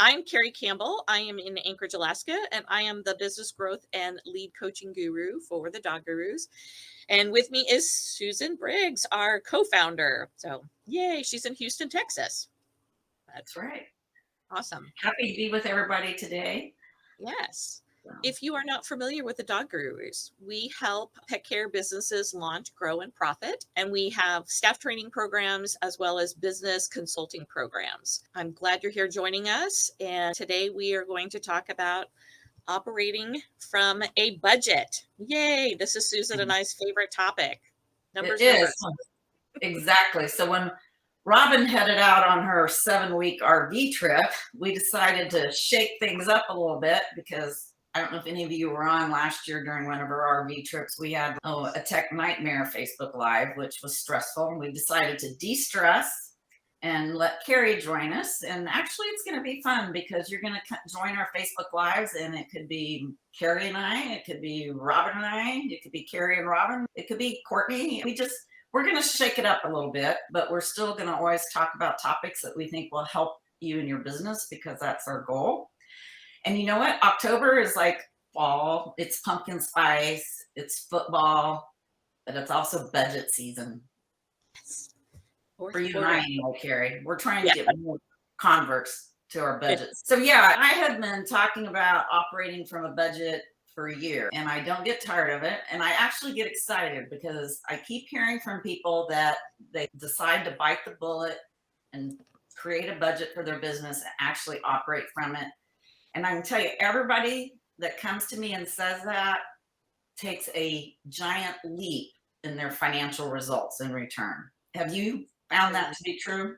I'm Carrie Campbell. I am in Anchorage, Alaska, and I am the business growth and lead coaching guru for the Dog Gurus. And with me is Susan Briggs, our co founder. So, yay, she's in Houston, Texas. But That's right. awesome. Happy to be with everybody today. Yes. So, If you are not familiar with the Dog Gurus, we help pet care businesses launch, grow, and profit. And we have staff training programs as well as business consulting programs. I'm glad you're here joining us. And today we are going to talk about operating from a budget. Yay! This is Susan and I's favorite topic. it Numbers, is numbers. exactly. So when Robin headed out on her 7-week RV trip, we decided to shake things up a little bit because I don't know if any of you were on last year during one of our RV trips. We had a tech nightmare Facebook Live, which was stressful. And we decided to de-stress and let Carrie join us. And actually, it's going to be fun because you're going to join our Facebook Lives, and it could be Carrie and I, it could be Robin and I, it could be Carrie and Robin, it could be Courtney. We're going to shake it up a little bit, but we're still going to always talk about topics that we think will help you in your business because that's our goal. And you know what? October is like fall, it's pumpkin spice, it's football, but it's also budget season. Yes. For Fourth you and quarter. I, anyway, Carrie. We're trying Yeah. to get more converts to our budgets. So yeah, I had been talking about operating from a budget for a year, and I don't get tired of it. And I actually get excited because I keep hearing from people that they decide to bite the bullet and create a budget for their business and actually operate from it. And I can tell you, everybody that comes to me and says that takes a giant leap in their financial results in return. Have you found that to be true?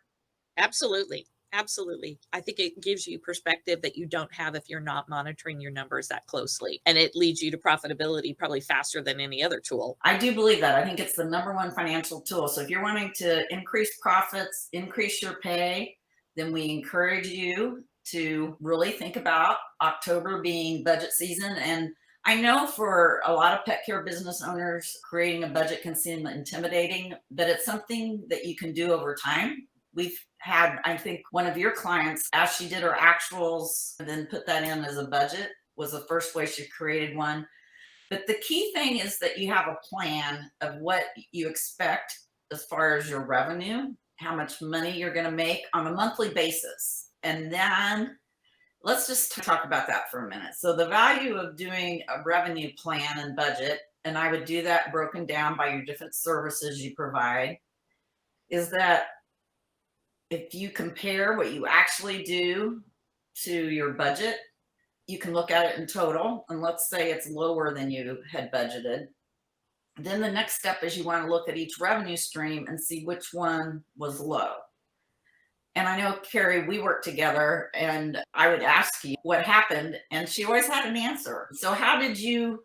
Absolutely. Absolutely. I think it gives you perspective that you don't have if you're not monitoring your numbers that closely. And it leads you to profitability probably faster than any other tool. I do believe that. I think it's the number one financial tool. So if you're wanting to increase profits, increase your pay, then we encourage you to really think about October being budget season. And I know for a lot of pet care business owners, creating a budget can seem intimidating, but it's something that you can do over time. We've had, I think, one of your clients, as she did her actuals and then put that in as a budget, was the first way she created one. But the key thing is that you have a plan of what you expect as far as your revenue, how much money you're going to make on a monthly basis. And then let's just talk about that for a minute. So the value of doing a revenue plan and budget, and I would do that broken down by your different services you provide, is that if you compare what you actually do to your budget, you can look at it in total, and let's say it's lower than you had budgeted. Then the next step is you want to look at each revenue stream and see which one was low. And I know, Carrie, we worked together, and I would ask you what happened, and she always had an answer. So how did you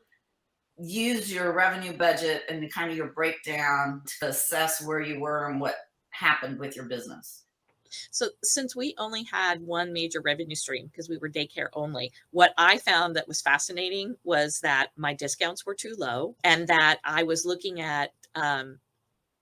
use your revenue budget and kind of your breakdown to assess where you were and what happened with your business? So, since we only had one major revenue stream because we were daycare only, what I found that was fascinating was that my discounts were too low and that I was looking at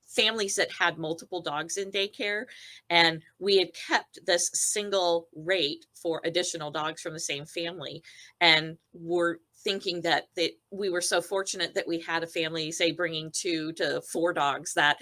families that had multiple dogs in daycare, and we had kept this single rate for additional dogs from the same family, and we're thinking that we were so fortunate that we had a family, say, bringing 2 to 4 dogs, that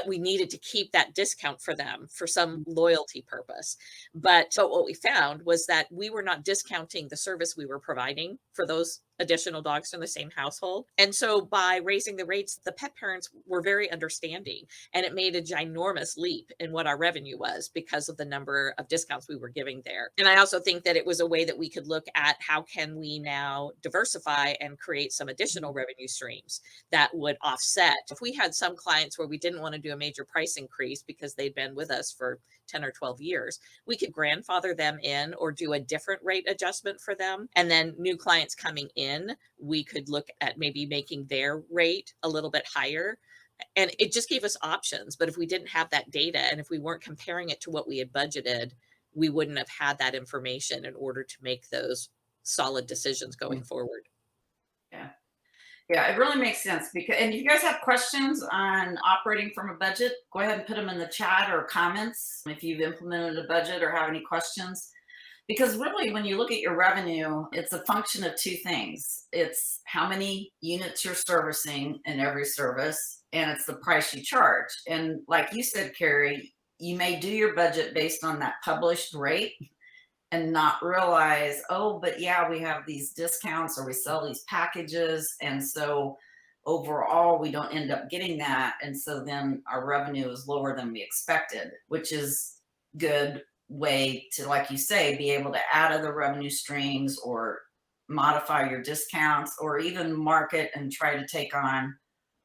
we needed to keep that discount for them for some loyalty purpose. But what we found was that we were not discounting the service we were providing for those additional dogs from the same household. And so by raising the rates, the pet parents were very understanding, and it made a ginormous leap in what our revenue was because of the number of discounts we were giving there. And I also think that it was a way that we could look at how can we now diversify and create some additional revenue streams that would offset. If we had some clients where we didn't want to do a major price increase because they'd been with us for 10 or 12 years, we could grandfather them in or do a different rate adjustment for them. And then new clients coming in, we could look at maybe making their rate a little bit higher. And it just gave us options. But if we didn't have that data and if we weren't comparing it to what we had budgeted, we wouldn't have had that information in order to make those solid decisions going forward. Yeah. Yeah, it really makes sense because, and if you guys have questions on operating from a budget, go ahead and put them in the chat or comments if you've implemented a budget or have any questions. Because really, when you look at your revenue, it's a function of two things. It's how many units you're servicing in every service, and it's the price you charge. And like you said, Carrie, you may do your budget based on that published rate and not realize, oh, but yeah, we have these discounts or we sell these packages. And so overall, we don't end up getting that. And so then our revenue is lower than we expected, which is good way to, like you say, be able to add other revenue streams or modify your discounts or even market and try to take on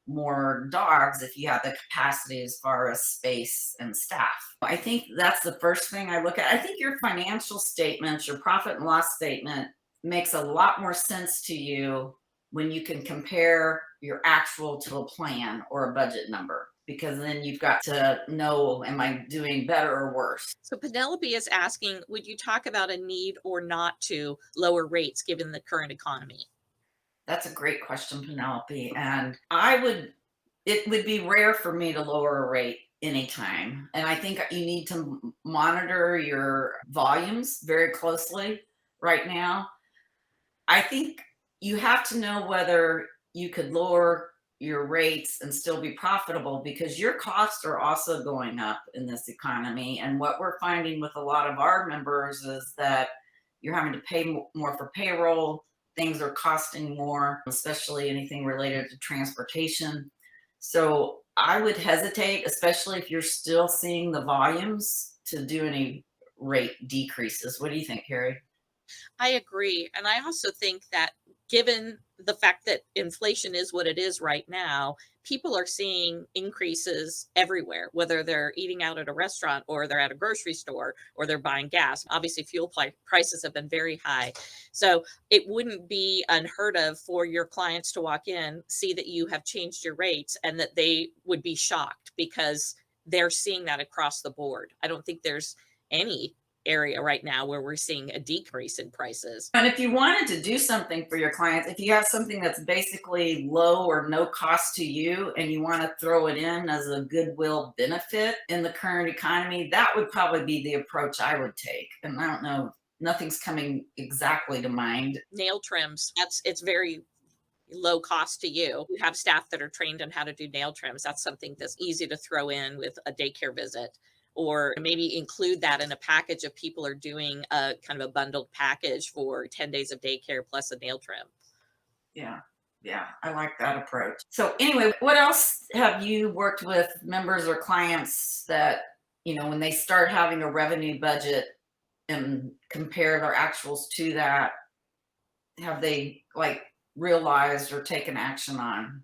more dogs if you have the capacity as far as space and staff. I think that's the first thing I look at. I think your financial statements, your profit and loss statement makes a lot more sense to you when you can compare your actual to a plan or a budget number, because then you've got to know, am I doing better or worse? So Penelope is asking, would you talk about a need or not to lower rates given the current economy? That's a great question, Penelope. And it would be rare for me to lower a rate anytime. And I think you need to monitor your volumes very closely right now. I think you have to know whether you could lower your rates and still be profitable, because your costs are also going up in this economy. And what we're finding with a lot of our members is that you're having to pay more for payroll. Things are costing more, especially anything related to transportation. So I would hesitate, especially if you're still seeing the volumes, to do any rate decreases. What do you think, Carrie? I agree. And I also think that given the fact that inflation is what it is right now, people are seeing increases everywhere, whether they're eating out at a restaurant or they're at a grocery store or they're buying gas. Obviously, prices have been very high. So it wouldn't be unheard of for your clients to walk in, see that you have changed your rates, and that they would be shocked because they're seeing that across the board. I don't think there's any area right now where we're seeing a decrease in prices. And if you wanted to do something for your clients, if you have something that's basically low or no cost to you and you want to throw it in as a goodwill benefit in the current economy, that would probably be the approach I would take. And I don't know, nothing's coming exactly to mind. Nail trims, it's very low cost to you. You have staff that are trained on how to do nail trims. That's something that's easy to throw in with a daycare visit, or maybe include that in a package if people are doing a kind of a bundled package for 10 days of daycare plus a nail trim. Yeah. Yeah, I like that approach. So anyway, what else have you worked with members or clients that, when they start having a revenue budget and compare their actuals to that, have they like realized or taken action on?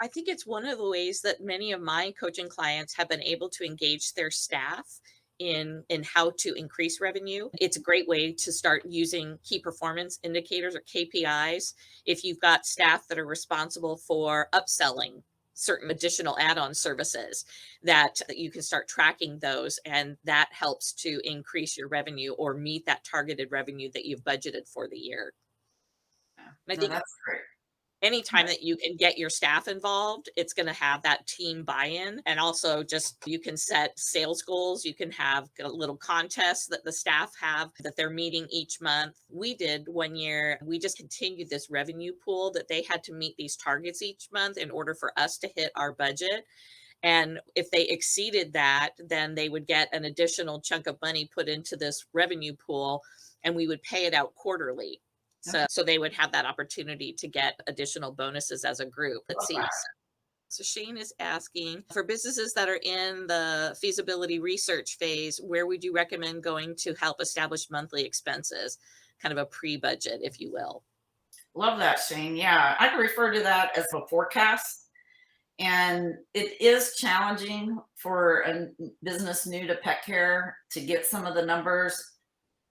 I think it's one of the ways that many of my coaching clients have been able to engage their staff in how to increase revenue. It's a great way to start using key performance indicators or KPIs. If you've got staff that are responsible for upselling certain additional add-on services, that you can start tracking those, and that helps to increase your revenue or meet that targeted revenue that you've budgeted for the year. Yeah. And I No, think that's great. anytime that you can get your staff involved, it's gonna have that team buy-in, and also just you can set sales goals, you can have a little contests that the staff have that they're meeting each month. We did one year, we just continued this revenue pool that they had to meet these targets each month in order for us to hit our budget, and if they exceeded that, then they would get an additional chunk of money put into this revenue pool, and we would pay it out quarterly. Okay. So they would have that opportunity to get additional bonuses as a group. Let's Love see. that. So Shane is asking for businesses that are in the feasibility research phase, where would you recommend going to help establish monthly expenses? Kind of a pre-budget, if you will. Love that, Shane. Yeah, I refer to that as a forecast. And it is challenging for a business new to pet care to get some of the numbers.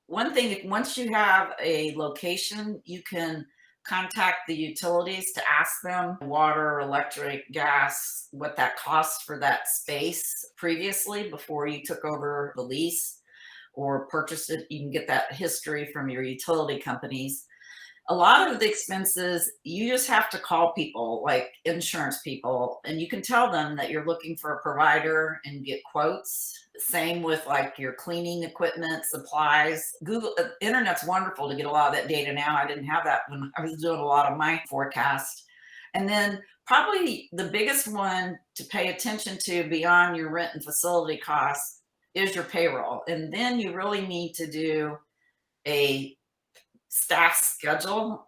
One thing, once you have a location, you can contact the utilities to ask them water, electric, gas, what that costs for that space previously before you took over the lease or purchased it. You can get that history from your utility companies. A lot of the expenses, you just have to call people like insurance people, and you can tell them that you're looking for a provider and get quotes. Same with like your cleaning equipment, supplies. Google, internet's wonderful to get a lot of that data now. I didn't have that when I was doing a lot of my forecast. And then probably the biggest one to pay attention to beyond your rent and facility costs is your payroll. And then you really need to do a staff schedule,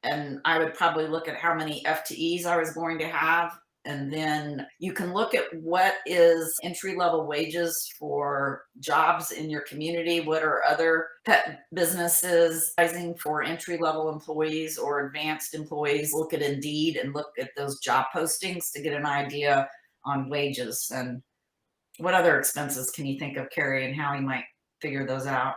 and I would probably look at how many FTEs I was going to have. And then you can look at what is entry level wages for jobs in your community. What are other pet businesses pricing for entry level employees or advanced employees? Look at Indeed and look at those job postings to get an idea on wages. And what other expenses can you think of, Carrie, and how you might figure those out?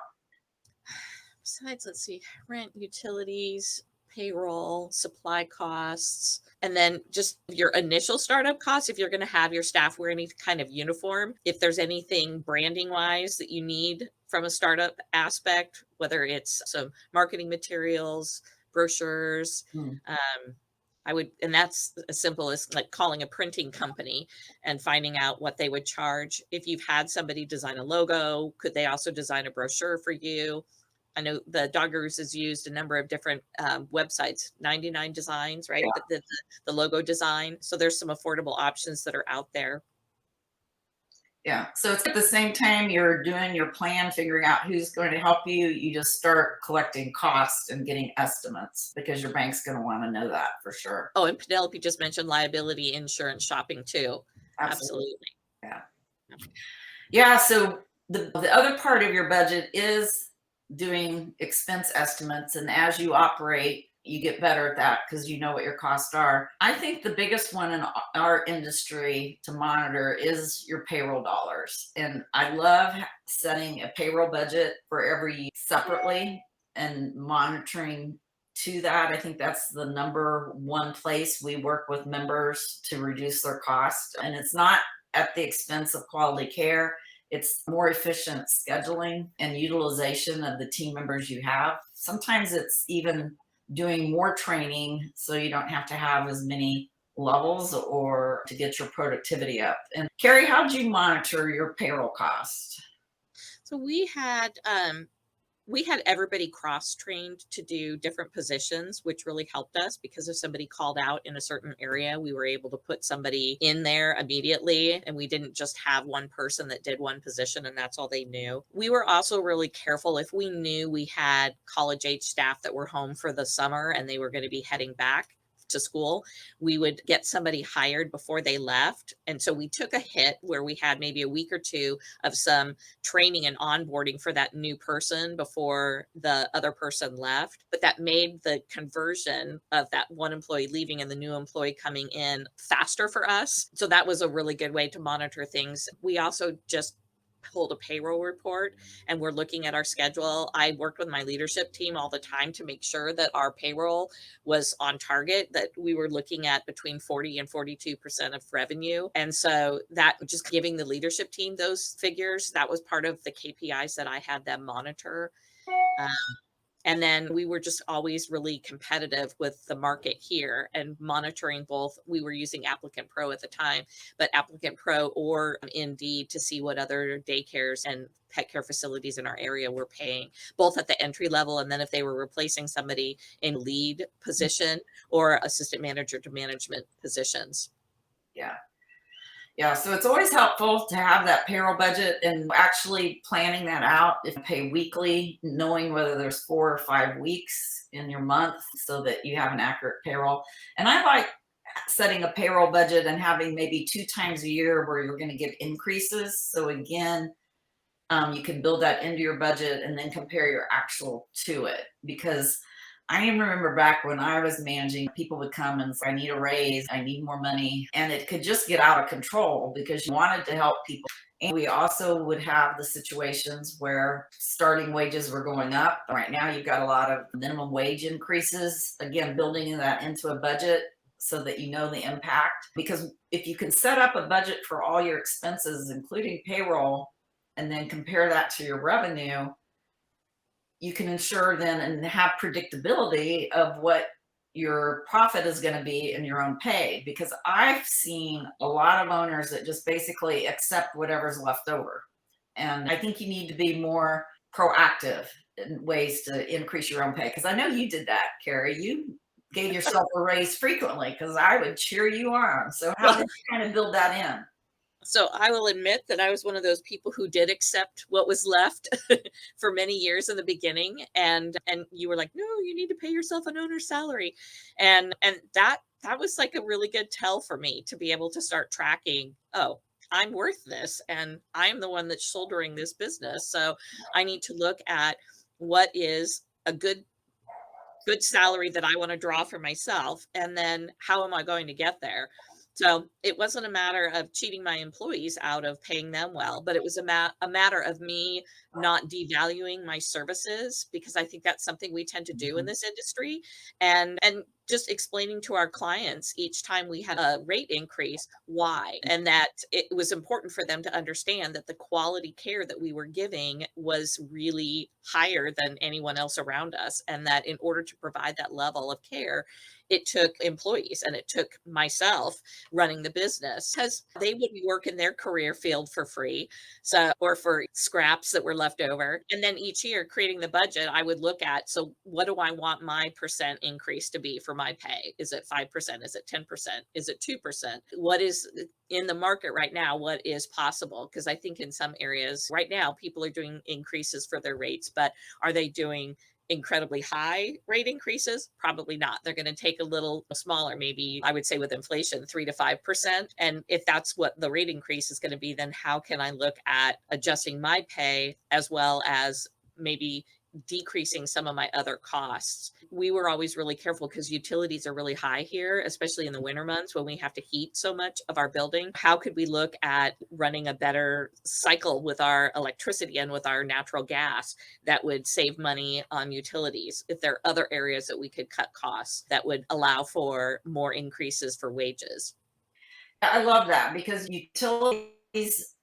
Besides, let's see, rent, utilities, payroll, supply costs, and then just your initial startup costs. If you're going to have your staff wear any kind of uniform, if there's anything branding wise that you need from a startup aspect, whether it's some marketing materials, brochures, Hmm. um, I would, and that's as simple as like calling a printing company and finding out what they would charge. If you've had somebody design a logo, could they also design a brochure for you? I know the Dogger's has used a number of different websites, 99 Designs, right? The logo design. So there's some affordable options that are out there. Yeah. So it's at the same time you're doing your plan, figuring out who's going to help you, you just start collecting costs and getting estimates because your bank's going to want to know that for sure. Oh, and Penelope just mentioned liability insurance shopping too. Absolutely. Absolutely. Yeah. Yeah. So the other part of your budget is doing expense estimates. And as you operate, you get better at that because you know what your costs are. I think the biggest one in our industry to monitor is your payroll dollars. And I love setting a payroll budget for every separately and monitoring to that. I think that's the number one place we work with members to reduce their cost. And it's not at the expense of quality care. It's more efficient scheduling and utilization of the team members you have. Sometimes it's even doing more training so you don't have to have as many levels or to get your productivity up. And Carrie, how did you monitor your payroll cost? So we had everybody cross trained to do different positions, which really helped us because if somebody called out in a certain area, we were able to put somebody in there immediately. And we didn't just have one person that did one position and that's all they knew. We were also really careful if we knew we had college age staff that were home for the summer and they were going to be heading back to school, we would get somebody hired before they left. And so we took a hit where we had maybe a week or two of some training and onboarding for that new person before the other person left. But that made the conversion of that one employee leaving and the new employee coming in faster for us. So that was a really good way to monitor things. We also just pulled a payroll report and we're looking at our schedule. I worked with my leadership team all the time to make sure that our payroll was on target, that we were looking at between 40 and 42% of revenue. And so that just giving the leadership team those figures, that was part of the KPIs that I had them monitor. Um, and then we were just always really competitive with the market here and monitoring both. We were using Applicant Pro at the time, but Applicant Pro or Indeed to see what other daycares and pet care facilities in our area were paying, both at the entry level and then if they were replacing somebody in lead position or assistant manager to management positions. Yeah. Yeah, so it's always helpful to have that payroll budget and actually planning that out. If you pay weekly, knowing whether there's 4 or 5 weeks in your month so that you have an accurate payroll. And I like setting a payroll budget and having maybe 2 times a year where you're going to get increases. So again, you can build that into your budget and then compare your actual to it. Because I even remember back when I was managing, people would come and say, I need a raise, I need more money. And it could just get out of control because you wanted to help people. And we also would have the situations where starting wages were going up. Right now, you've got a lot of minimum wage increases. Again, building that into a budget so that you know the impact. Because if you can set up a budget for all your expenses, including payroll, and then compare that to your revenue, you can ensure then and have predictability of what your profit is going to be in your own pay. Because I've seen a lot of owners that just basically accept whatever's left over. And I think you need to be more proactive in ways to increase your own pay. Because I know you did that, Carrie. You gave yourself a raise frequently because I would cheer you on. So how Well, did you kind of build that in? so I will admit that I was one of those people who did accept what was left for many years in the beginning, and you were like, "No, you need to pay yourself an owner's salary." And that was like a really good tell for me to be able to start tracking, "Oh, I'm worth this and I'm the one that's shouldering this business. So I need to look at what is a good salary that I want to draw for myself, and then how am I going to get there?" So it wasn't a matter of cheating my employees out of paying them well, but it was a matter of me not devaluing my services, because I think that's something we tend to do in Mhm. this industry, and just explaining to our clients each time we had a rate increase why, and that it was important for them to understand that the quality care that we were giving was really higher than anyone else around us, and that in order to provide that level of care, it took employees and it took myself running the business, because they wouldn't work in their career field for free, so, or for scraps that were left over. And then each year creating the budget, I would look at, so what do I want my percent increase to be for my pay? Is it 5%? Is it 10%? Is it 2%? What is in the market right now? What is possible? Because I think in some areas right now, people are doing increases for their rates, but are they doing incredibly high rate increases? Probably not. They're going to take a little smaller, maybe I would say with inflation, 3 to 5%. And if that's what the rate increase is going to be, then how can I look at adjusting my pay as well as maybe decreasing some of my other costs? We were always really careful because utilities are really high here, especially in the winter months when we have to heat so much of our building. How could we look at running a better cycle with our electricity and with our natural gas that would save money on utilities? If there are other areas that we could cut costs that would allow for more increases for wages. I love that because utilities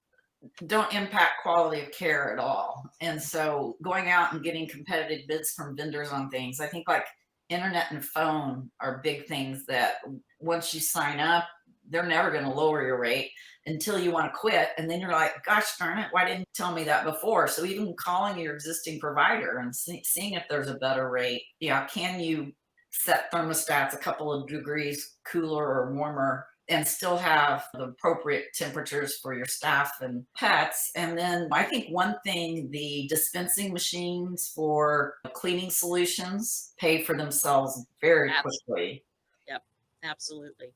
don't impact quality of care at all. And so going out and getting competitive bids from vendors on things, I think like internet and phone are big things that once you sign up, they're never going to lower your rate until you want to quit. And then you're like, gosh darn it, why didn't you tell me that before? So even calling your existing provider and seeing if there's a better rate, yeah, can you set thermostats a couple of degrees cooler or warmer and still have the appropriate temperatures for your staff and pets. And then I think one thing, the dispensing machines for cleaning solutions pay for themselves very Abs- quickly. yep, absolutely.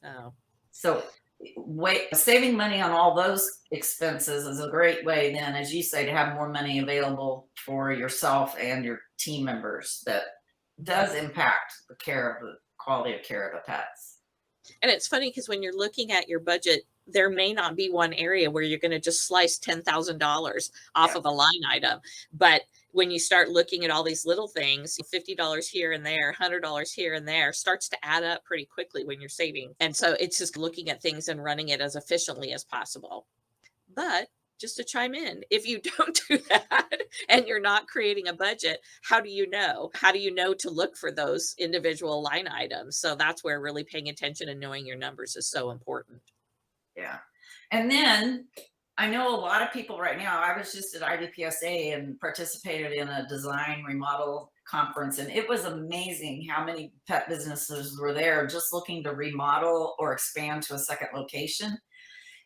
So So saving money on all those expenses is a great way then, as you say, to have more money available for yourself and your team members that does impact the care of the quality of care of the pets. and it's funny because when you're looking at your budget, there may not be one area where you're going to just slice $10,000 off Yeah. of a line item. But when you start looking at all these little things, $50 here and there, $100 here and there, starts to add up pretty quickly when you're saving. And so it's just looking at things and running it as efficiently as possible. But just to chime in, if you don't do that and you're not creating a budget, how do you know? How do you know to look for those individual line items? So that's where really paying attention and knowing your numbers is so important. Yeah. And then I know a lot of people right now. I was just at IDPSA and participated in a design remodel conference, and it was amazing how many pet businesses were there just looking to remodel or expand to a second location.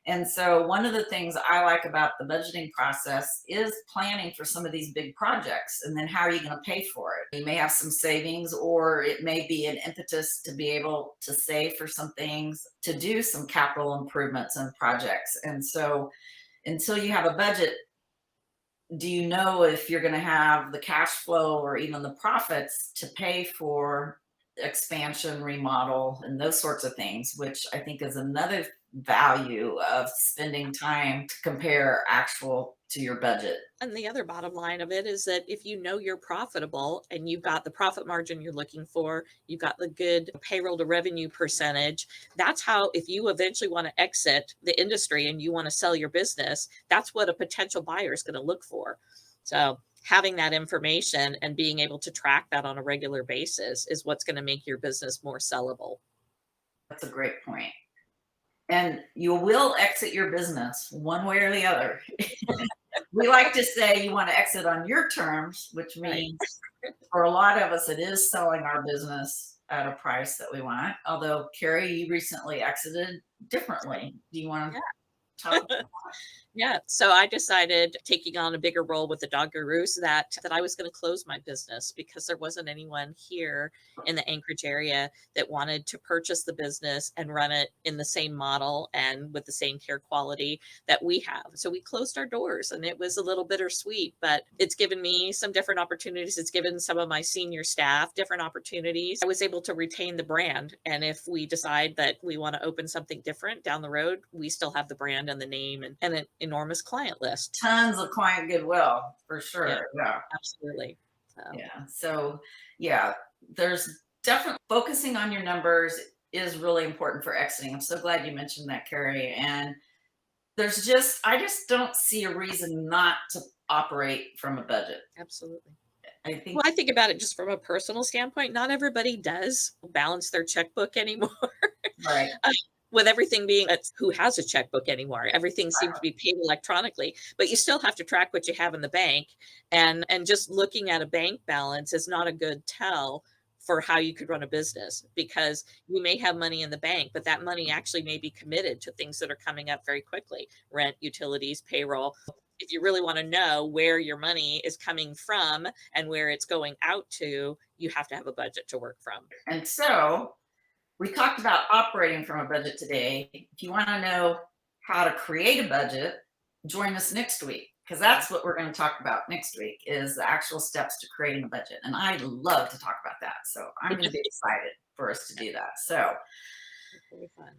And so one of the things I like about the budgeting process is planning for some of these big projects. And then how are you going to pay for it? You may have some savings, or it may be an impetus to be able to save for some things to do some capital improvements and projects. And so until you have a budget, do you know if you're going to have the cash flow or even the profits to pay for expansion, remodel, and those sorts of things, which I think is another value of spending time to compare actual to your budget. And the other bottom line of it is that if you know you're profitable and you've got the profit margin you're looking for, you've got the good payroll to revenue percentage, that's how, if you eventually want to exit the industry and you want to sell your business, that's what a potential buyer is going to look for. So having that information and being able to track that on a regular basis is what's going to make your business more sellable. That's a great point. And you will exit your business one way or the other. We like to say you want to exit on your terms, which Right. means for a lot of us, it is selling our business at a price that we want. Although, Carrie, you recently exited differently. Do you want Yeah. to talk? Yeah, so I decided, taking on a bigger role with the Doggaroos, that I was going to close my business because there wasn't anyone here in the Anchorage area that wanted to purchase the business and run it in the same model and with the same care quality that we have. So we closed our doors, and it was a little bittersweet, but it's given me some different opportunities. It's given some of my senior staff different opportunities. I was able to retain the brand. And if we decide that we want to open something different down the road, we still have the brand and the name and an enormous client list. Tons of client goodwill for Yeah, sure. Yeah. absolutely. So, Yeah. So, yeah, there's definitely focusing on your numbers is really important for exiting. I'm so glad you mentioned that, Carrie. And I just don't see a reason not to operate from a budget. absolutely. I Well, think, I think about it just from a personal standpoint. Not everybody does balance their checkbook anymore. right. Uh, with everything being that's who has a checkbook anymore? Everything seems to be paid electronically, but you still have to track what you have in the bank, and just looking at a bank balance is not a good tell for how you could run a business, because you may have money in the bank, but that money actually may be committed to things that are coming up very quickly: rent, utilities, payroll. If you really want to know where your money is coming from and where it's going out to, you have to have a budget to work from. And so we talked about operating from a budget today. If you want to know how to create a budget, join us next week because that's what we're going to talk about next week is the actual steps to creating a budget. And I love to talk about that. So I'm going to be excited for us to do that. So It's really fun.